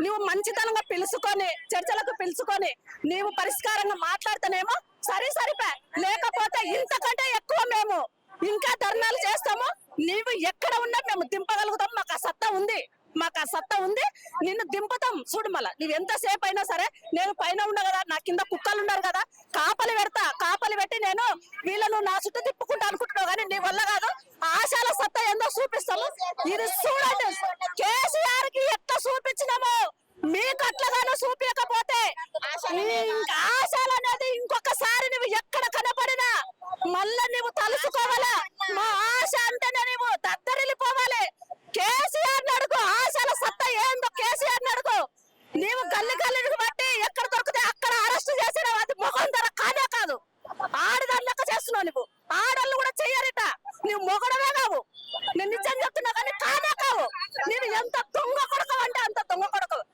నువ్వు మంచితనంగా పిలుచుకొని చర్చలకు పిలుచుకొని నీవు పరిష్కారంగా మాట్లాడితేనేమో సరిపే, లేకపోతే ఇంతకంటే ఎక్కువ మేము ఇంకా ధర్నాలు చేస్తాము. నీవు ఎక్కడ ఉన్నా మేము దింపగలుగుతాం. మాకు ఆ సత్తా ఉంది. నిన్ను దింపుతాం. చూడు మళ్ళా నువ్వు ఎంతసేపు అయినా సరే, నేను పైన ఉన్నా కదా, నా కింద కుక్కలు ఉన్నారు కదా, కాపలి పెట్టి నేను వీళ్ళను నా చుట్టూ తిప్పుకుంటా అనుకుంటున్నావు, కానీ నీ వల్ల కాదు. ఆశాల సత్తా ఏందో చూపిస్తాము. ఇది చూడండి, కేసీఆర్ కి ఎట్లా చూపించినాము, మీకు అట్లగానో చూపించకపోతే ఆశాలు అనేది ఇంకొకసారి నువ్వు ఎక్కడ కనపడినా మళ్ళా నువ్వు తలుసుకోవాలా. మా ఆశ అంటేనే నువ్వు దద్దరిల్లిపోవాలి. కేసీఆర్ అడుగు, ఆశల సత్తా ఏందో కేసీఆర్ అడుగు. నీవు గల్లి